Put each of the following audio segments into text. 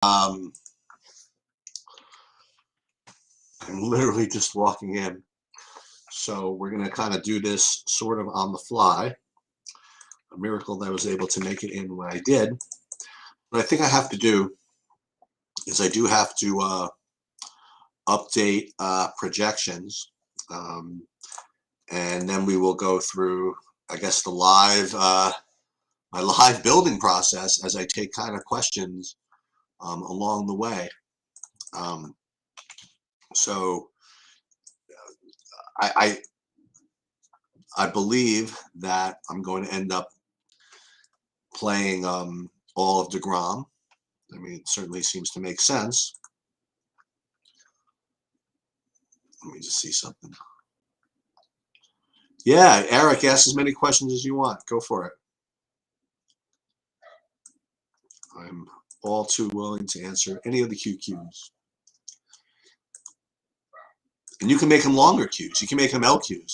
I'm literally just walking in. So we're going to kind of do this sort of on the fly. A miracle that I was able to make it in when I did. What I think I have to do is I do have to update projections. And then we will go through, I guess, the live, my live building process as I take kind of questions along the way. So I believe that I'm going to end up playing all of DeGrom. I mean, it certainly seems to make sense. Let me just see something. Yeah, Eric, ask as many questions as you want. Go for it. I'm all too willing to answer any of the QQs. And you can make them longer Qs. You can make them LQs.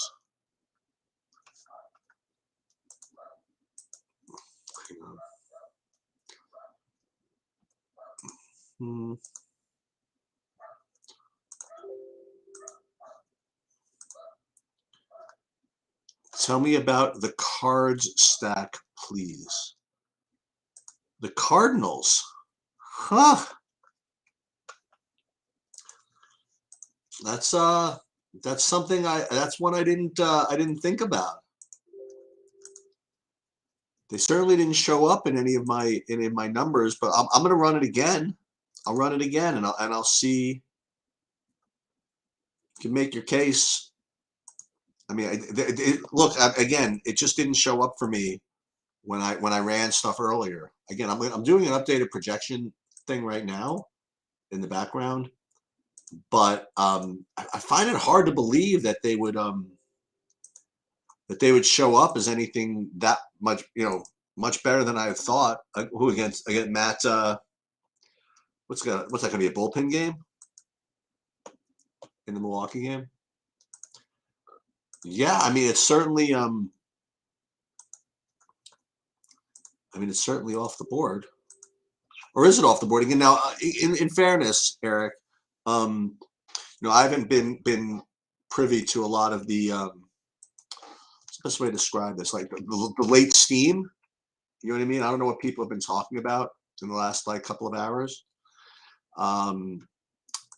Tell me about the Cards stack, please. The Cardinals. Huh. That's something that's one I didn't think about. They certainly didn't show up in any of my numbers, but I'm going to run it again. I'll run it again, and I'll see. You can make your case. I mean, look again. It just didn't show up for me when I ran stuff earlier. Again, I'm doing an updated projection thing right now in the background, but I find it hard to believe that they would show up as anything that much, much better than I thought. Who against Matt? What's that going to be, a bullpen game in the Milwaukee game? Yeah, I mean, it's certainly it's certainly off the board. Or is it off the board again? Now, in fairness, Eric, I haven't been privy to a lot of the what's the best way to describe this? Like the late steam. You know what I mean? I don't know what people have been talking about in the last couple of hours.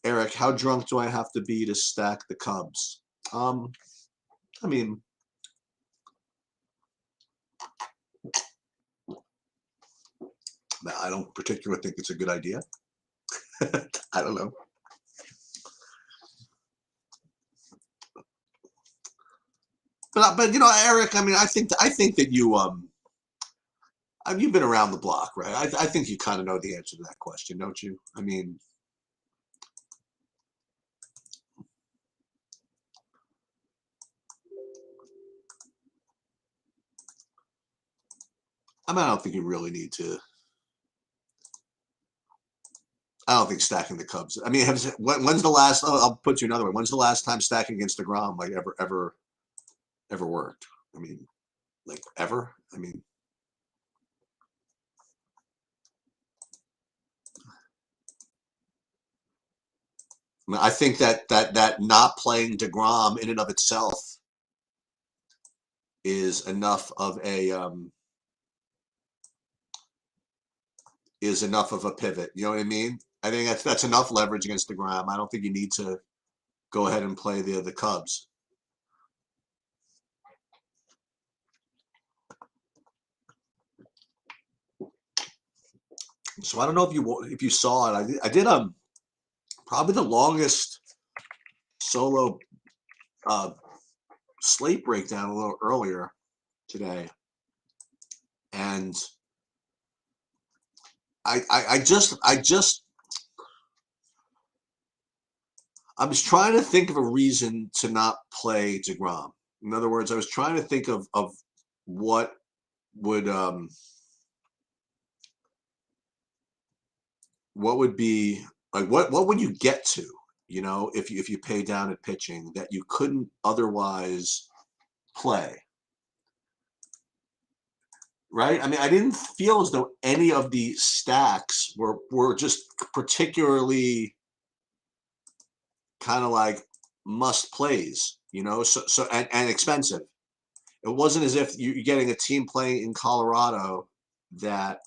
Eric, how drunk do I have to be to stack the Cubs? I mean, I don't particularly think it's a good idea. I don't know. But Eric, I mean, I think that you've been around the block, right? I think you kind of know the answer to that question, don't you? I mean, I don't think you really need to. I don't think stacking the Cubs. I mean, when's the last? I'll put you another way. When's the last time stacking against DeGrom ever worked? I mean, ever? I mean, I think that not playing DeGrom in and of itself is enough of a pivot. You know what I mean? I think that's enough leverage against DeGrom. I don't think you need to go ahead and play the Cubs. So I don't know if you saw it. I did probably the longest solo slate breakdown a little earlier today, and I was trying to think of a reason to not play DeGrom. In other words, I was trying to think of what would be what would you get to, if you pay down at pitching that you couldn't otherwise play. right? I mean, I didn't feel as though any of the stacks were just particularly kind of like must plays, you know, and expensive. It wasn't as if you're getting a team playing in Colorado that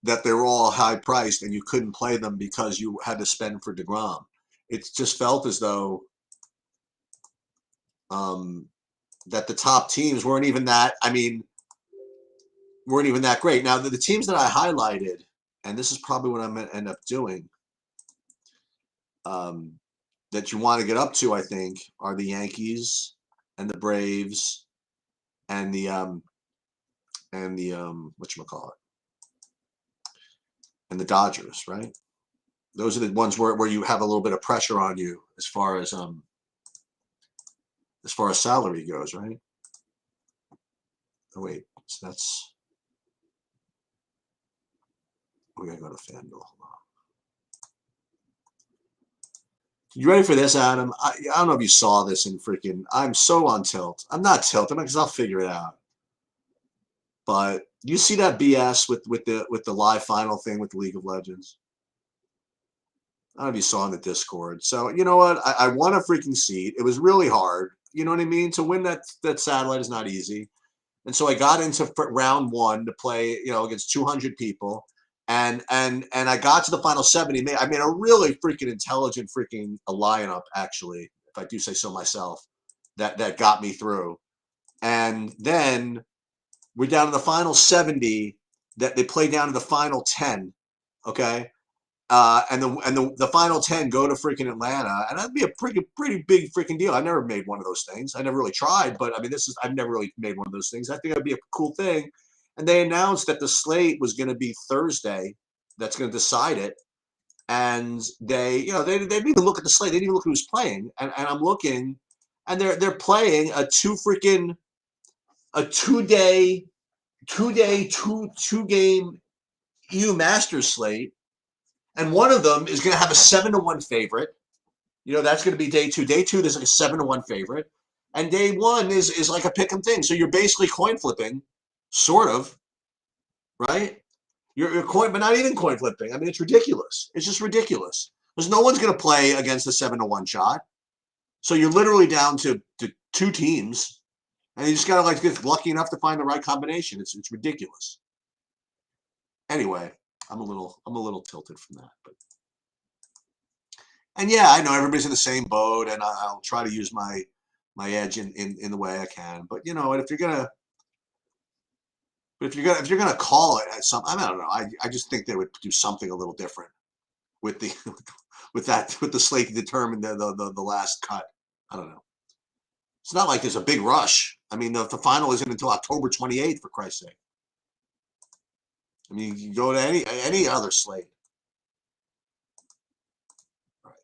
that they were all high priced and you couldn't play them because you had to spend for DeGrom. It just felt as though that the top teams weren't even that. I mean, weren't even that great. Now the teams that I highlighted, and this is probably what I'm going to end up doing, that you want to get up to, I think, are the Yankees and the Braves and the whatchamacallit, and the Dodgers, right? Those are the ones where you have a little bit of pressure on you as far as salary goes, right? Oh wait, so that's, we gotta go to FanDuel. You ready for this, Adam? I don't know if you saw this in freaking. I'm so on tilt. I'm not tilted because I'll figure it out. But you see that BS with the live final thing with League of Legends? I don't know if you saw in the Discord. So you know what? I won a freaking seat. It was really hard. You know what I mean? To win that satellite is not easy. And so I got into round one to play, you know, against 200 people. And I got to the final 70. I made a really freaking intelligent freaking lineup, actually, if I do say so myself, that got me through. And then we're down to the final 70 that they play down to the final 10. Okay. And the final 10 go to freaking Atlanta, and that'd be a pretty big freaking deal. I never made one of those things. I never really tried, but I mean, I've never really made one of those things. I think that'd be a cool thing. And they announced that the slate was going to be Thursday. That's going to decide it. And they didn't even look at the slate. They didn't even look at who's playing. And I'm looking, and they're playing a two game EU Masters slate. And one of them is going to have a 7-1 favorite. You know, that's going to be day two. Day two, there's like a 7-1 favorite. And day one is like a pick 'em thing. So you're basically coin flipping, sort of, right? You're coin, but not even coin flipping. I mean, it's ridiculous. It's just ridiculous. Because no one's going to play against a 7-1 shot. So you're literally down to two teams. And you just got to like get lucky enough to find the right combination. It's ridiculous. Anyway, I'm a little tilted from that, but. And yeah, I know everybody's in the same boat, and I'll try to use my edge in the way I can. But you know, if you're gonna call it as something, I don't know. I just think they would do something a little different with the with the slate to determine the last cut. I don't know. It's not like there's a big rush. I mean, the final isn't until October 28th, for Christ's sake. I mean, you can go to any other slate.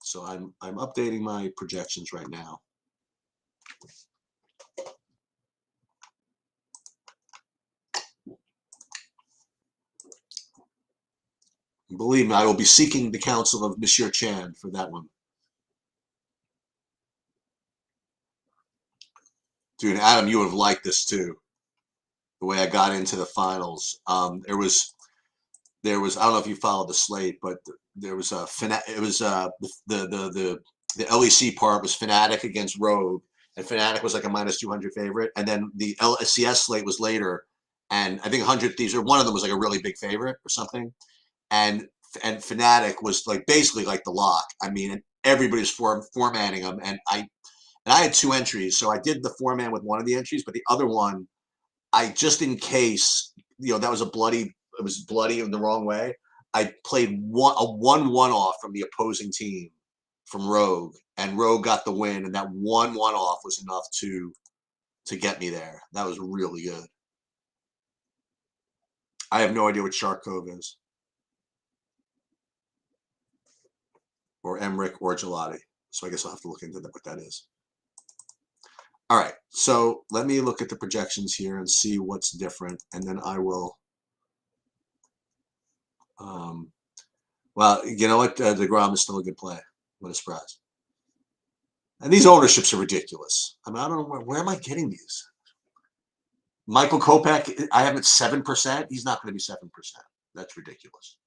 So I'm updating my projections right now. Believe me, I will be seeking the counsel of Monsieur Chan for that one. Dude, Adam, you would have liked this too. The way I got into the finals. There was I don't know if you followed the slate, but there was the LEC part was Fnatic against Rogue, and Fnatic was like a -200 favorite, and then the LCS slate was later, and I think 100 Thieves, or one of them was like a really big favorite or something, and Fnatic was like basically like the lock. I mean, everybody's formatting them, and I had two entries, so I did the four-man with one of the entries, but the other one, I just in case, you know, that was it was bloody in the wrong way. I played a 1-1 off from the opposing team from Rogue, and Rogue got the win, and that 1-1 off was enough to get me there. That was really good. I have no idea what Shark Cove is, or Emmerich or Gelati, so I guess I'll have to look into what that is. All right, so let me look at the projections here and see what's different, and then I will. Well, you know what? DeGrom is still a good play. What a surprise. And these ownerships are ridiculous. I mean, I don't know where am I getting these? Michael Kopech, I have it 7%. He's not going to be 7%. That's ridiculous.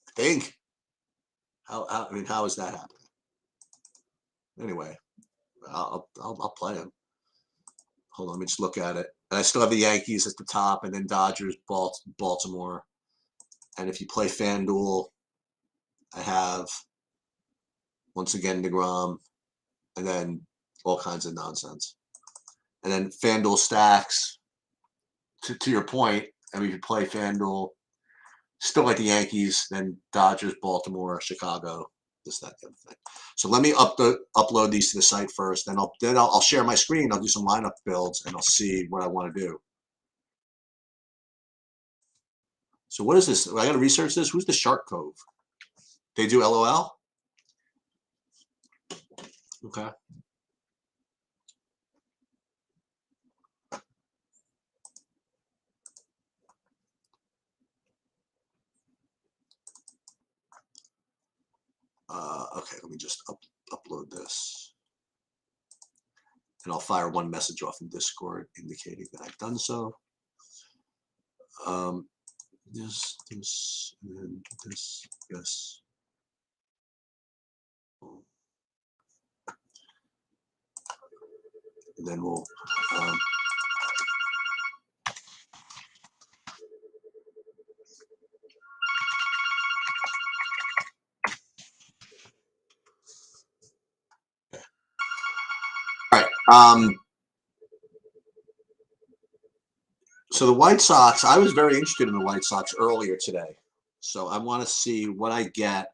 I think. I mean, how is that happening? Anyway, I'll play him. Hold on, let me just look at it. And I still have the Yankees at the top, and then Dodgers, Baltimore. And if you play FanDuel, I have once again DeGrom, and then all kinds of nonsense. And then FanDuel stacks. To your point, I mean, if you play FanDuel, still like the Yankees, then Dodgers, Baltimore, Chicago, this, that, the other thing. So let me upload these to the site first. Then I'll share my screen. I'll do some lineup builds, and I'll see what I want to do. So what is this? I got to research this. Who's the Shark Cove? They do LOL? Okay. Okay, let me just upload this. And I'll fire one message off in Discord indicating that I've done so. This, and this, yes. And then we'll all right. So the White Sox, I was very interested in the White Sox earlier today. So I want to see what I get.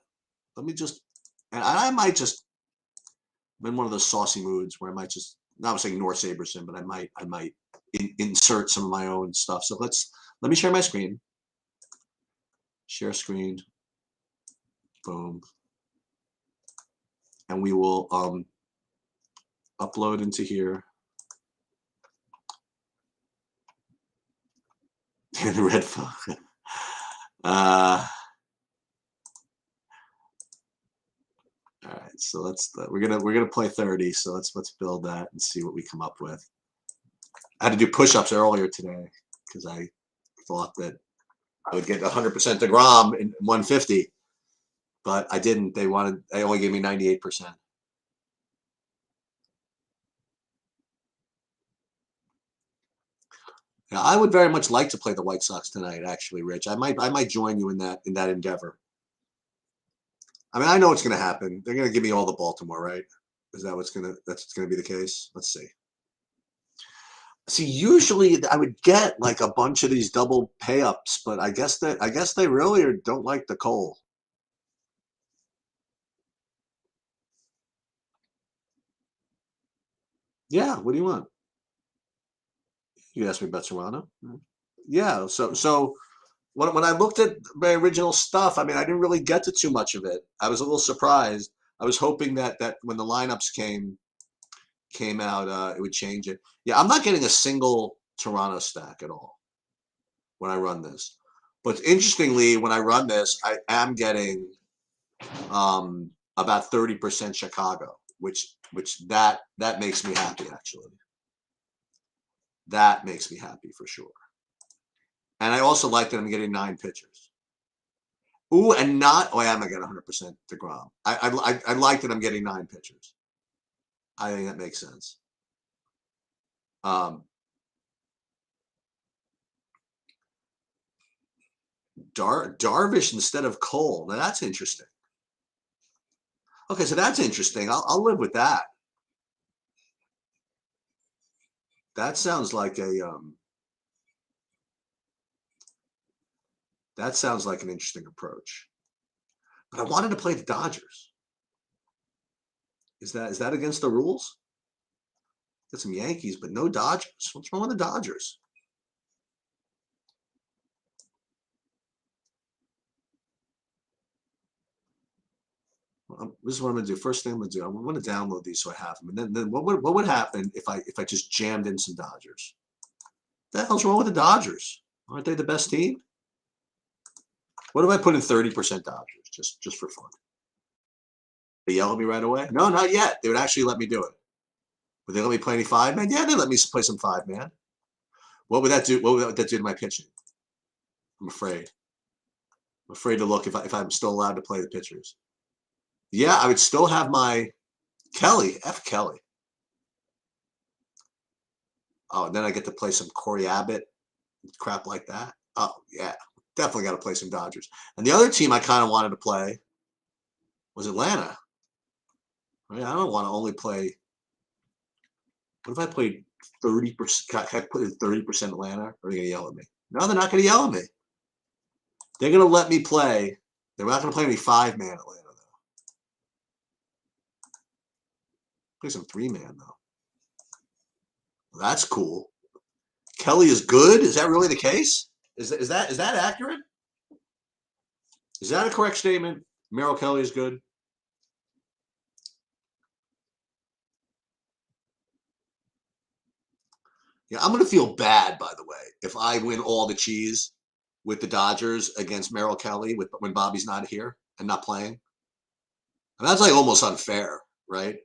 Let me just, and I might just, I'm in one of those saucy moods where I might just, not saying ignore Saberson, but I might insert some of my own stuff. So let me share my screen. Share screen. Boom. And we will upload into here. The red phone. All right, so we're gonna play 30. So let's build that and see what we come up with. I had to do push-ups earlier today because I thought that I would get 100% DeGrom in 150, but I didn't. They only gave me 98%. Now, I would very much like to play the White Sox tonight, actually, Rich. I might join you in that endeavor. I mean, I know what's going to happen. They're going to give me all the Baltimore, right? Is that that's going to be the case? Let's see. See, usually I would get like a bunch of these double pay ups, but I guess they really don't like the Cole. Yeah, what do you want? You asked me about Serrano. Yeah, so when I looked at my original stuff, I mean, I didn't really get to too much of it. I was a little surprised. I was hoping that when the lineups came out, it would change it. Yeah, I'm not getting a single Toronto stack at all when I run this. But interestingly, when I run this, I am getting about 30% Chicago, which that makes me happy, actually. That makes me happy for sure. And I also like that I'm getting 9 pitchers. Ooh, and not, oh, I am getting 100% DeGrom. I like that I'm getting 9 pitchers. I think that makes sense. Darvish instead of Cole. Now that's interesting. Okay, so that's interesting. I'll live with that. That sounds like that sounds like an interesting approach. But I wanted to play the Dodgers. Is that against the rules? Got some Yankees, but no Dodgers. What's wrong with the Dodgers? This is what I'm gonna do. First thing I'm gonna do, I'm gonna download these so I have them. And then what would happen if I just jammed in some Dodgers? What the hell's wrong with the Dodgers? Aren't they the best team? What if I put in 30% Dodgers just for fun? They yell at me right away? No, not yet. They would actually let me do it. Would they let me play any 5-man? Yeah, they let me play some 5-man. What would that do? What would that do to my pitching? I'm afraid. I'm afraid to look if I'm still allowed to play the pitchers. Yeah, I would still have my Kelly. F Kelly. Oh, and then I get to play some Corey Abbott, crap like that. Oh, yeah. Definitely got to play some Dodgers. And the other team I kind of wanted to play was Atlanta. I mean, I don't want to only play. What if I played 30%? Can I put in 30% Atlanta? Or are they going to yell at me? No, they're not going to yell at me. They're going to let me play. They're not going to play any 5-man Atlanta, though. Play some 3-man, though. Well, that's cool. Kelly is good? Is that really the case? Is that accurate? Is that a correct statement? Merrill Kelly is good? Yeah, I'm going to feel bad, by the way, if I win all the cheese with the Dodgers against Merrill Kelly when Bobby's not here and not playing. And that's like almost unfair, right?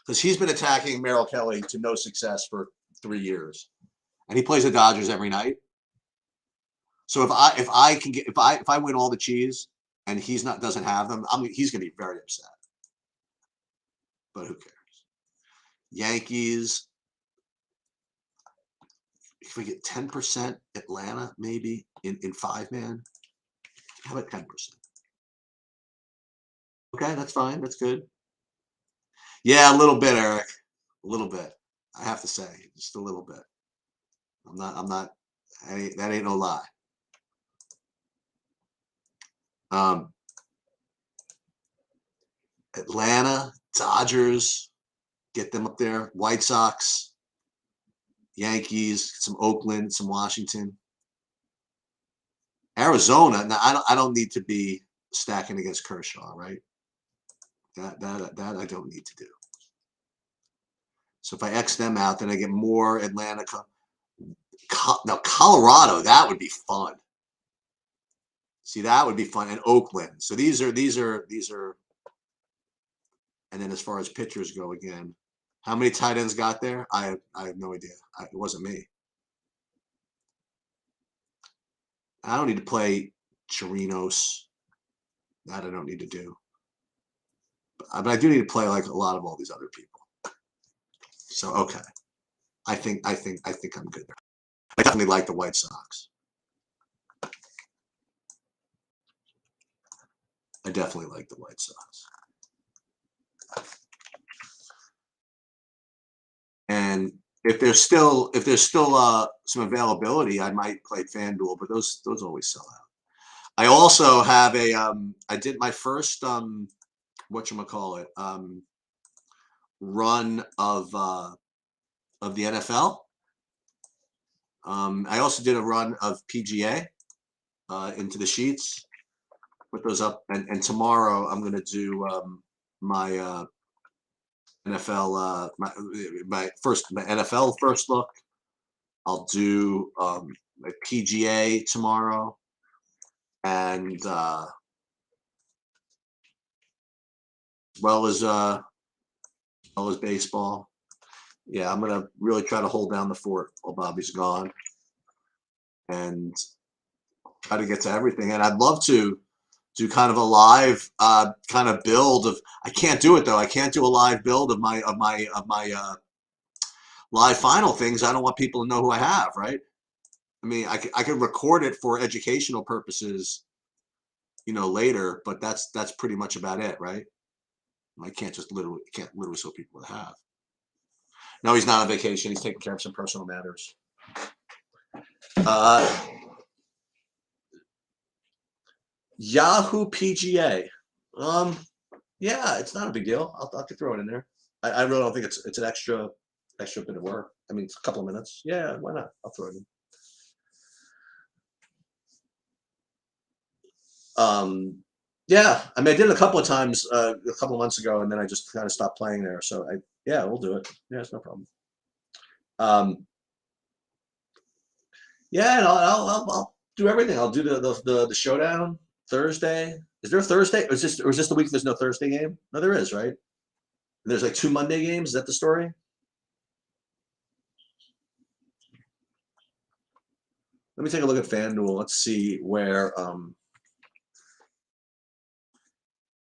Because he's been attacking Merrill Kelly to no success for 3 years, and he plays the Dodgers every night. So if I win all the cheese and doesn't have them, he's going to be very upset. But who cares? Yankees. If we get 10% Atlanta, maybe in 5-man, how about 10%? Okay, that's fine. That's good. Yeah, a little bit, Eric. A little bit. I have to say, just a little bit. I'm not. That ain't no lie. Atlanta, Dodgers, get them up there. White Sox, Yankees, some Oakland, some Washington, Arizona. Now I don't need to be stacking against Kershaw, right? That I don't need to do. So if I X them out, then I get more Atlanta. Now Colorado, that would be fun. See, that would be fun, and Oakland. So these are. And then as far as pitchers go, again, how many tight ends got there? I have no idea. It wasn't me. I don't need to play Chirinos. That I don't need to do. But I do need to play like a lot of all these other people. So okay, I think I'm good there. I definitely like the White Sox. I definitely like the White Sox. And if there's still some availability, I might play FanDuel, but those always sell out. I also have I did my first whatchamacallit run of the NFL. I also did a run of PGA into the sheets. Put those up, and tomorrow I'm going to do my NFL my NFL first look. I'll do my PGA tomorrow, and as well as baseball. Yeah, I'm gonna really try to hold down the fort while Bobby's gone, and try to get to everything. And I'd love to do kind of a live kind of build of. I can't do it though. I can't do a live build of my live final things. I don't want people to know who I have, right? I mean, I could record it for educational purposes, later, but that's pretty much about it, right? I can't literally show people what I have. No, he's not on vacation. He's taking care of some personal matters. Yahoo PGA. Yeah, it's not a big deal. I'll throw it in there. I really don't think it's an extra bit of work. I mean, it's a couple of minutes. Yeah, why not? I'll throw it in. Yeah, I mean, I did it a couple of times a couple of months ago, and then I just kind of stopped playing there. So yeah, we'll do it. Yeah, it's no problem. Yeah, and I'll do everything. I'll do the showdown Thursday. Is there a Thursday? Or is this the week there's no Thursday game? No, there is, right? And there's like 2 Monday games. Is that the story? Let me take a look at FanDuel. Let's see where I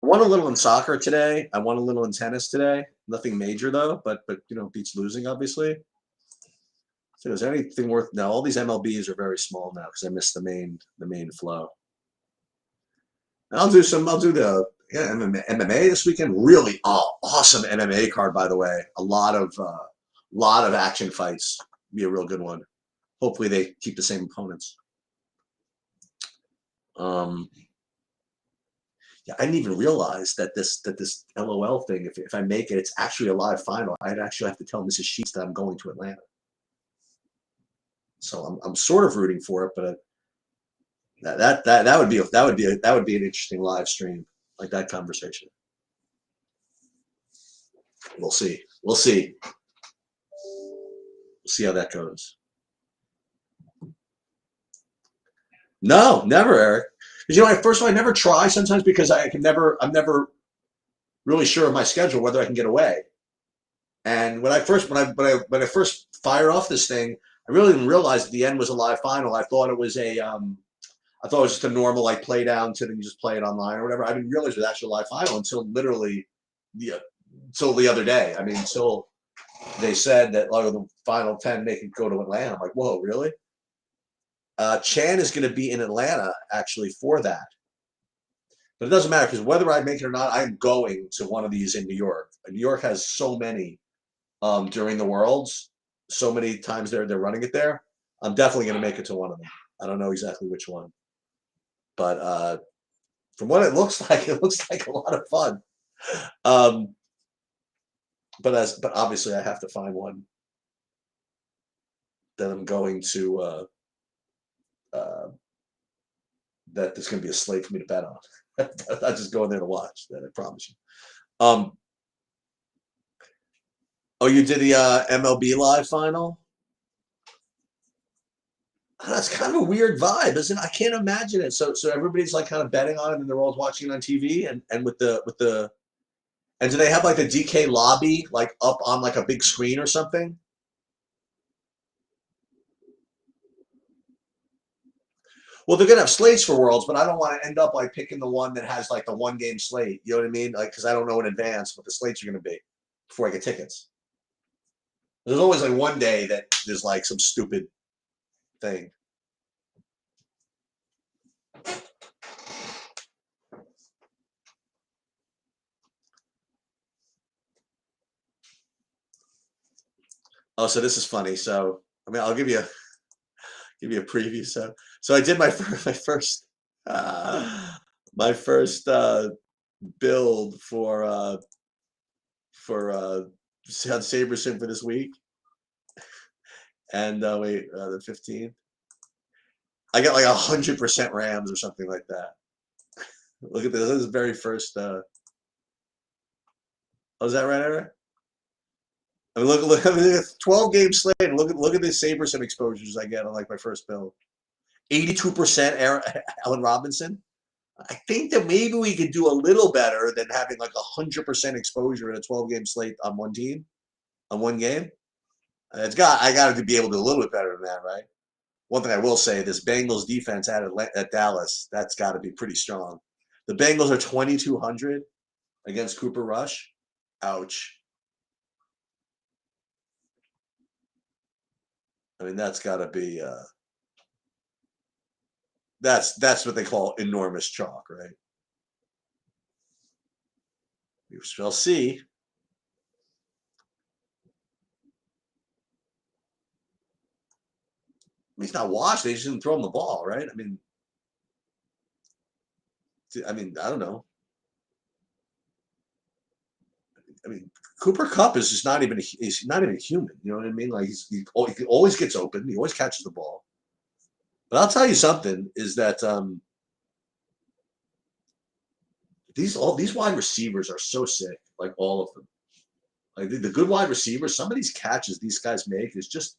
won a little in soccer today. I won a little in tennis today. Nothing major though, but you know, beats losing obviously. So is there anything worth? No, all these MLBs are very small now because I missed the main flow. And I'll do the MMA this weekend. Really awesome MMA card, by the way. A lot of action fights. Be a real good one. Hopefully they keep the same opponents. Yeah, I didn't even realize that this LOL thing, if I make it, it's actually a live final. I'd actually have to tell Mrs. Sheets that I'm going to Atlanta. So I'm sort of rooting for it, but that would be an interesting live stream, like that conversation. We'll see. We'll see. We'll see how that goes. No, never, Eric. Because you know, first of all, I never try sometimes because I'm never really sure of my schedule whether I can get away. And when I first fired off this thing, I really didn't realize at the end was a live final. I thought it was just a normal like play down to then you just play it online or whatever. I didn't realize it was actually a live final until literally until the other day. I mean, until they said that like the final 10 they could go to Atlanta. I'm like, whoa, really? Chan is going to be in Atlanta actually for that. But it doesn't matter because whether I make it or not, I'm going to one of these in New York. New York has so many during the Worlds, so many times they're running it there. I'm definitely going to make it to one of them. I don't know exactly which one, but from what it looks like a lot of fun. But obviously I have to find one that I'm going to. That there's going to be a slate for me to bet on. I'm just going there to watch. That I promise you. Oh, you did the MLB Live final? That's kind of a weird vibe, isn't it? I can't imagine it. So everybody's like kind of betting on it, and they're all watching it on TV, and with the and do they have like the DK lobby like up on like a big screen or something? Well, they're gonna have slates for Worlds, but I don't want to end up like picking the one that has like the 1 game slate. You know what I mean? Like, because I don't know in advance what the slates are gonna be before I get tickets. There's always like one day that there's like some stupid thing. Oh, so this is funny. So I mean, I'll give you a preview. So I did my first my first build for SaberSim for this week, and wait, the 15th. I got like 100% Rams or something like that. Look at this. This is the very first. Oh, is that right, Eric? I mean, look. I mean, 12 game slate. Look at the SaberSim exposures I get on like my first build. 82% Allen Robinson. I think that maybe we could do a little better than having like 100% exposure in a 12 game slate on one team, on one game. I got to be able to do a little bit better than that, right? One thing I will say, this Bengals defense at Dallas, that's got to be pretty strong. The Bengals are 2,200 against Cooper Rush. Ouch. I mean, that's got to be that's what they call enormous chalk, right? We shall see. He's not washed. They just didn't throw him the ball, right? I mean, I don't know. I mean, Cooper Kupp is just not even he's not even human. You know what I mean? Like he always gets open. He always catches the ball. But I'll tell you something is that these wide receivers are so sick. Like all of them. Like the good wide receivers, some of these catches these guys make is just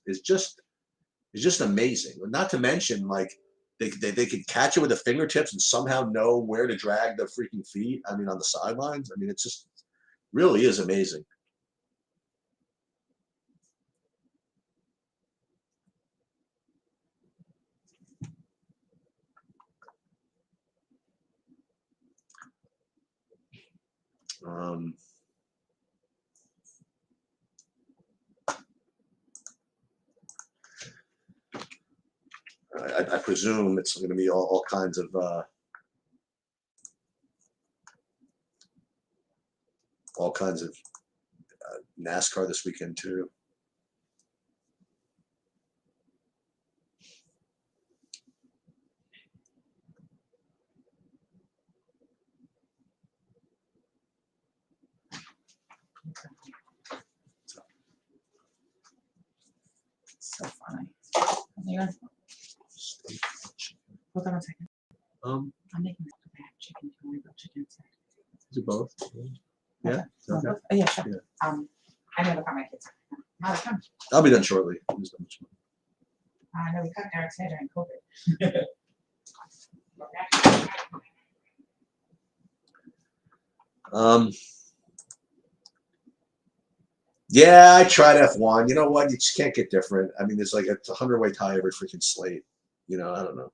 amazing. Not to mention like they could catch it with the fingertips and somehow know where to drag the freaking feet. I mean, on the sidelines. I mean, it's just really is amazing. I presume it's going to be all kinds of NASCAR this weekend too. So funny. Hold on a second. I'm making a bag chicken. Do you want to go chicken instead? Do both. Yeah. Okay. Okay. Oh, yeah, sure. Yeah. I know the car my kids. How to come? I'll be done shortly. I know we cut Eric's hair during COVID. Yeah, I tried F1. You know what? You just can't get different. I mean, there's like a 100-way tie every freaking slate. You know, I don't know.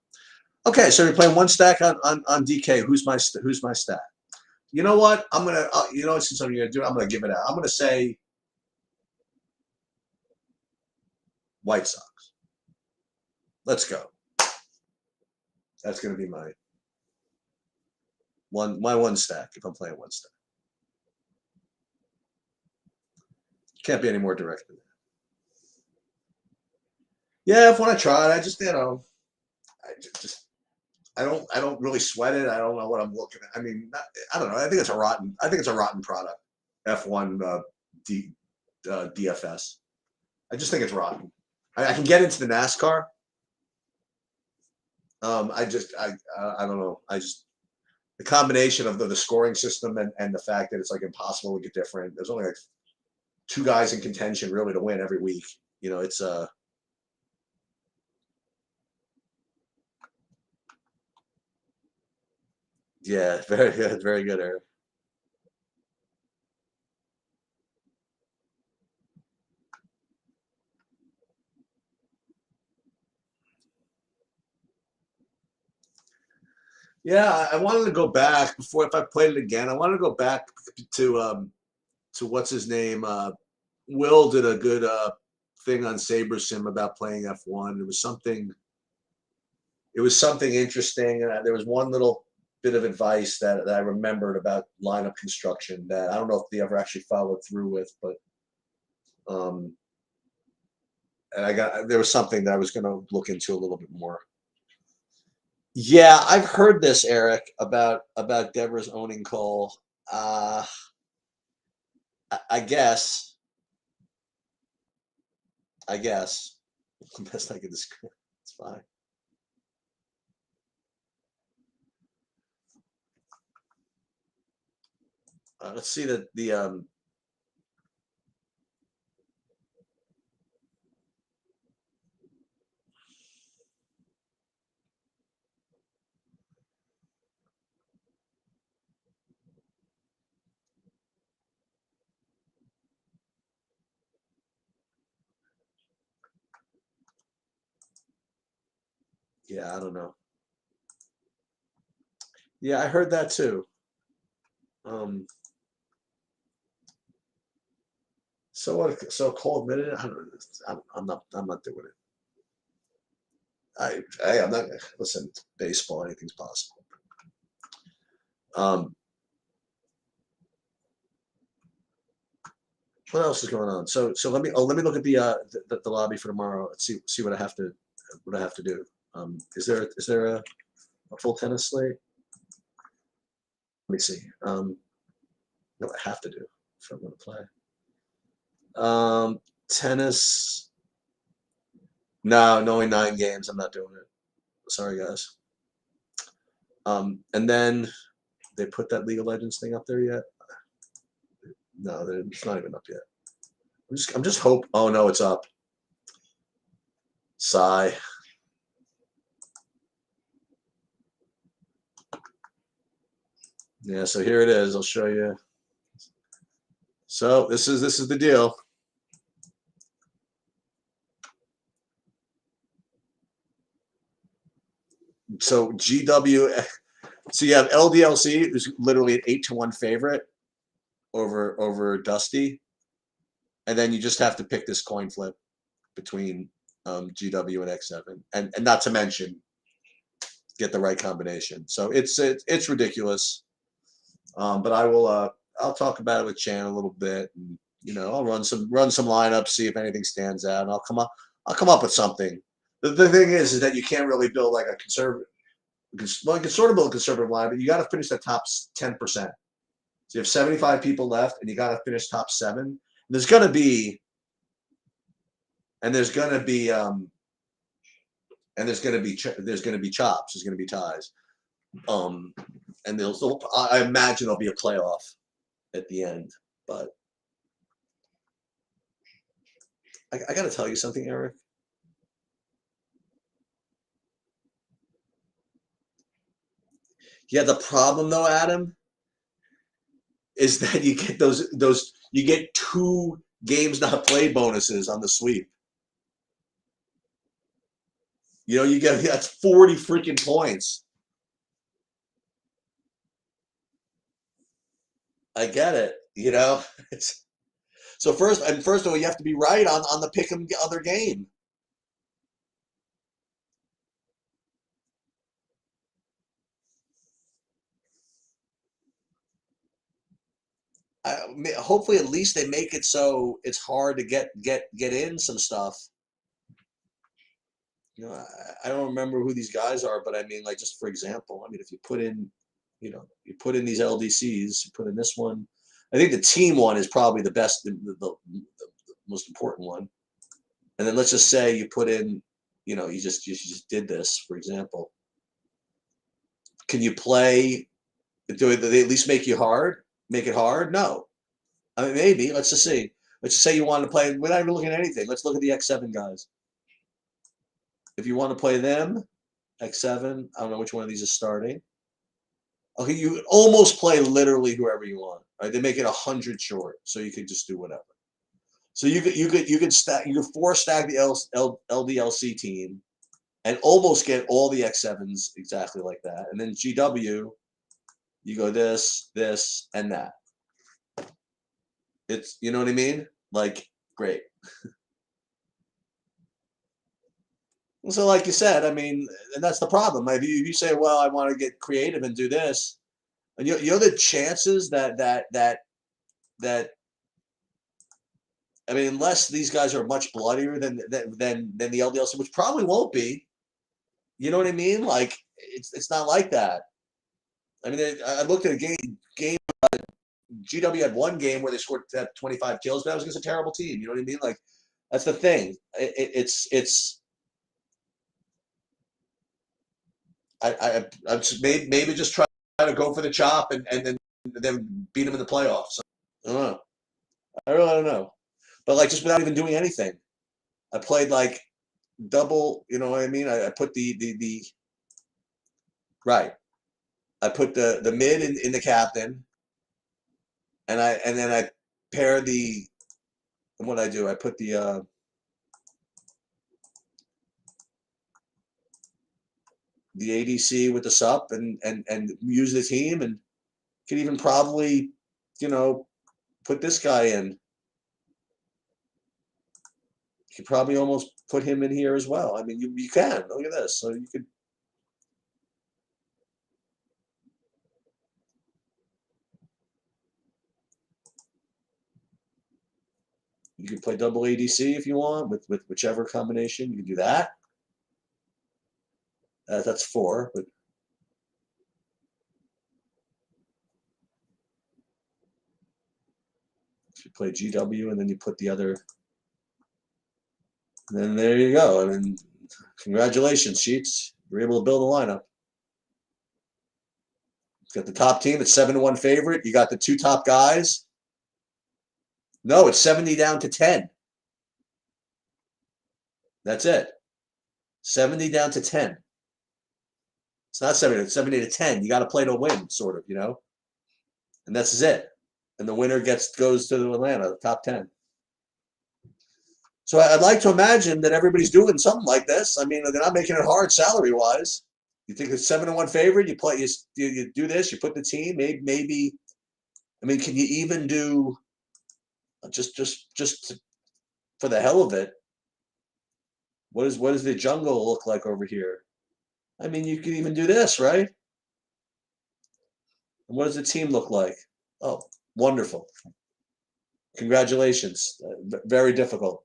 Okay, so we're playing one stack on DK. Who's my stack? You know what? I'm gonna. Since I'm gonna do it, I'm gonna give it out. I'm gonna say White Sox. Let's go. That's gonna be my one stack if I'm playing one stack. Can't be any more direct than that. Yeah, if when I tried, I just I don't really sweat it. I don't know what I'm looking at. I mean, I don't know. I think it's a rotten product. F1 DFS. I just think it's rotten. I can get into the NASCAR. I don't know. The combination of the scoring system and the fact that it's like impossible to get different. There's only like 2 guys in contention really to win every week. You know, it's yeah, very good, Eric. Yeah, I wanted to go back before if I played it again. I wanted to go back to what's his name. Will did a good thing on SaberSim about playing F1. It was something interesting. There was one little bit of advice that I remembered about lineup construction that I don't know if they ever actually followed through with, but and there was something that I was going to look into a little bit more. Yeah, I've heard this, Eric, about Devers owning Cole. I guess. Best I can describe. It's fine. Let's see the yeah, I don't know. Yeah, I heard that too. So what? So Cole admitted it. I'm not doing it. I'm not. Listen, baseball, anything's possible. What else is going on? So let me look at the lobby for tomorrow. Let's see what I have to do. Is there a full tennis slate? Let me see. No, I have to do if I'm going to play. Tennis. No, only 9 games. I'm not doing it. Sorry, guys. And then they put that League of Legends thing up there yet? No, it's not even up yet. I'm just hope. Oh no, it's up. Sigh. Yeah, so here it is. I'll show you. So this is the deal. So GW. So you have LDLC, who's literally an 8-1 favorite. over Dusty, and then you just have to pick this coin flip between GW and X7, and not to mention get the right combination. So it's ridiculous. But I'll talk about it with Chan a little bit, and I'll run some lineups, see if anything stands out, and I'll come up with something. The thing is that you can't really build like a conservative. Well, you can sort of build a conservative line, but you got to finish the top 10%. So you have 75 people left, and you got to finish top 7. And there's gonna be chops. There's gonna be ties. And I imagine there'll be a playoff at the end. But I got to tell you something, Eric. Yeah, the problem though, Adam, is that you get you get 2 games not played bonuses on the sweep. You get that's 40 freaking points. I get it. So first of all, you have to be right on the pick 'em other game. Hopefully, at least they make it so it's hard to get in some stuff. I don't remember who these guys are, but I mean, like, just for example, I mean, if you put in, you put in these LDCs, you put in this one. I think the team one is probably the best, the most important one. And then let's just say you put in, you just did this, for example. Can you play? Do they at least make it hard? No. I mean, maybe. Let's just see. Let's just say you want to play. We're not even looking at anything. Let's look at the X7 guys. If you want to play them, X7, I don't know which one of these is starting. Okay, you almost play literally whoever you want. Right? They make it 100 short, so you could just do whatever. So you could 4-stack the LDLC team, and almost get all the X7s exactly like that. And then GW, you go this, and that. It's, you know what I mean? Like, great. So like you said, I mean, and that's the problem. If you say, well, I want to get creative and do this, and the chances that I mean, unless these guys are much bloodier than the LDLC, which probably won't be. You know what I mean? Like, it's not like that. I mean, I looked at a game. GW had one game where they scored 25 kills, but that was against a terrible team. You know what I mean? Like, that's the thing. I maybe just try to go for the chop and then beat them in the playoffs. I don't know. I really don't know. But like, just without even doing anything, I played like double. You know what I mean? I put the right. I put the mid in the captain, and then I pair the. And what I do, I put the ADC with the sup and use the team, and could even probably, put this guy in. You could probably almost put him in here as well. I mean, you can. Look at this. So you could. You could play double ADC if you want with whichever combination. You can do that. That's 4, but if you play GW and then you put the other, then there you go. I mean, congratulations, Sheets. You're able to build a lineup. Got the top team. It's 7-1 favorite. You got the 2 top guys. No, it's 70 down to 10. That's it. 70 down to 10. It's not 70. It's 70 to 10. You got to play to win, sort of, And that's it. And the winner goes to Atlanta, the top 10. So I'd like to imagine that everybody's doing something like this. I mean, they're not making it hard salary-wise. You think it's 7-1 favorite? You play, you do this. You put the team. Maybe I mean, can you even do just for the hell of it? What does the jungle look like over here? I mean, you could even do this, right? And what does the team look like? Oh, wonderful. Congratulations. Very difficult.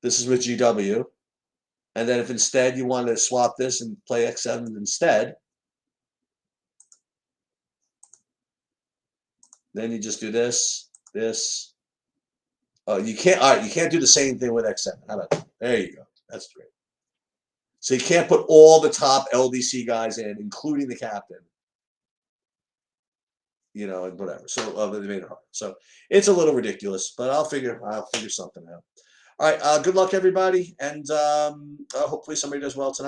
This is with GW. And then if instead you want to swap this and play X7 instead, then you just do this, this. Oh, you can't. All right, you can't do the same thing with X7. How about that? There you go. That's great. So you can't put all the top LDC guys in, including the captain. You know, and whatever. So they made it hard. So it's a little ridiculous, but I'll figure something out. All right. Good luck, everybody, and hopefully somebody does well tonight.